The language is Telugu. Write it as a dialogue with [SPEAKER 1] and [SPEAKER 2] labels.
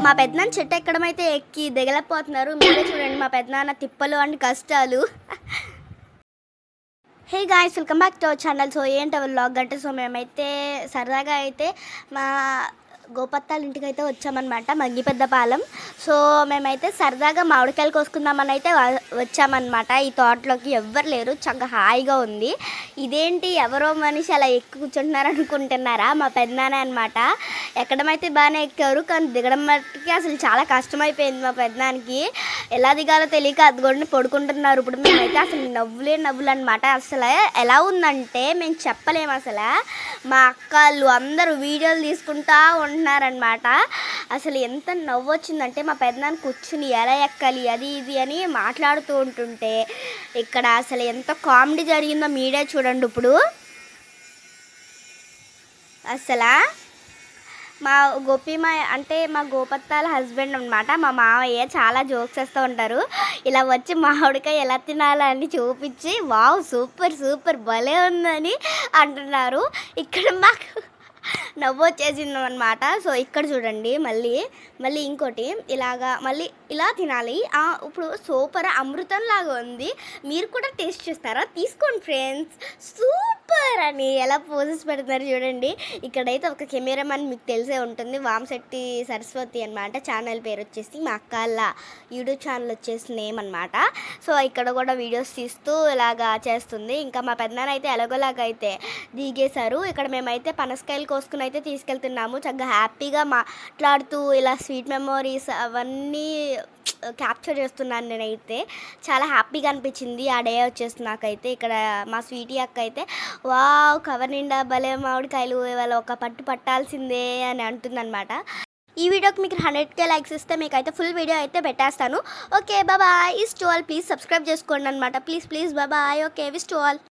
[SPEAKER 1] మా పెద్దనాన్న చెట్టు ఎక్కడమైతే ఎక్కి దిగలేకపోతున్నారు. మీరే చూడండి మా పెద్దనాన్న తిప్పలు అండ్ కష్టాలు. Hey guys, welcome back to our channel. So ఏంటి వ్లాగ్ అంటే, సో మేమైతే సరదాగా అయితే మా గోపత్తాల ఇంటికి అయితే వచ్చామన్నమాట, మగ్గిపెద్దపాలెం. సో మేమైతే సరదాగా మామిడికాయలు కోసుకుందామని అయితే వచ్చామన్నమాట. ఈ తోటలోకి ఎవ్వరు లేరు, చక్కగా హాయిగా ఉంది. ఇదేంటి ఎవరో మనిషి అలా ఎక్కి కూర్చుంటున్నారు అనుకుంటున్నారా? మా పెద్దనాన్న అనమాట. ఎక్కడమైతే బాగానే ఎక్కారు, కానీ దిగడం మట్టుకి అసలు చాలా కష్టమైపోయింది మా పెద్దనానికి. ఎలా దిగాలో తెలియక అదిగొండి పడుకుంటున్నారు. ఇప్పుడు మేమైతే అసలు నవ్వులు అనమాట. అసలు ఎలా ఉందంటే మేము చెప్పలేము. అసలు మా అక్కళ్ళు అందరూ వీడియోలు తీసుకుంటా ఉంటున్నారనమాట. అసలు ఎంత నవ్వు వచ్చిందంటే మా పెద్దనాన్న కూర్చుని ఎలా ఎక్కాలి అది ఇది అని మాట్లాడుతూ ఉంటుంటే ఇక్కడ అసలు ఎంత కామెడీ జరిగిందో మీరే చూడండి. ఇప్పుడు అసలు మా గోపిమ అంటే మా గోపత్తాల హస్బెండ్ అనమాట, మా మావయ్య చాలా జోక్స్ వేస్తూ ఉంటారు. ఇలా వచ్చి మామిడికాయ ఎలా తినాలని చూపించి వావ్ సూపర్ సూపర్ భలే ఉందని అంటున్నారు. ఇక్కడ మాకు నవ్వు వచ్చేసింది అనమాట. సో ఇక్కడ చూడండి మళ్ళీ ఇంకోటి ఇలాగా మళ్ళీ ఇలా తినాలి. ఇప్పుడు సూపర్ అమృతం లాగా ఉంది. మీరు కూడా టేస్ట్ చేస్తారా? తీసుకోండి ఫ్రెండ్స్, సూపర్ అని ఎలా పోజెస్ పెడతారు చూడండి. ఇక్కడైతే ఒక కెమెరామెన్ మీకు తెలిసే ఉంటుంది, వామశెట్టి సరస్వతి అనమాట. ఛానల్ పేరు వచ్చేసి మా అక్కళ్ళ యూట్యూబ్ ఛానల్ వచ్చేసి నేమ్ అనమాట. సో ఇక్కడ కూడా వీడియోస్ తీస్తూ ఇలాగా చేస్తుంది. ఇంకా మా పెద్దనాన్న అయితే ఎలాగోలాగా అయితే దిగేశారు. ఇక్కడ మేమైతే పనసకాయలు కోసుకుని అయితే తీసుకెళ్తున్నాము. చక్కగా హ్యాపీగా మాట్లాడుతూ ఇలా స్వీట్ మెమోరీస్ అవన్నీ క్యాప్చర్ చేస్తున్నాను నేనైతే. చాలా హ్యాపీగా అనిపించింది ఆ డే వచ్చేసి నాకైతే. ఇక్కడ మా స్వీటీ అక్క అయితే వావ్ కవర్ నిండా భలే మామిడికాయలు, ఇవాళ ఒక పట్టు పట్టాల్సిందే అని అంటుందన్నమాట. ఈ వీడియోకి మీకు 100K లైక్స్ ఇస్తే మీకు అయితే ఫుల్ వీడియో అయితే పెట్టేస్తాను. Okay bye, wish to all. Please subscribe చేసుకోండి అనమాట. Please bye. Okay wish to all.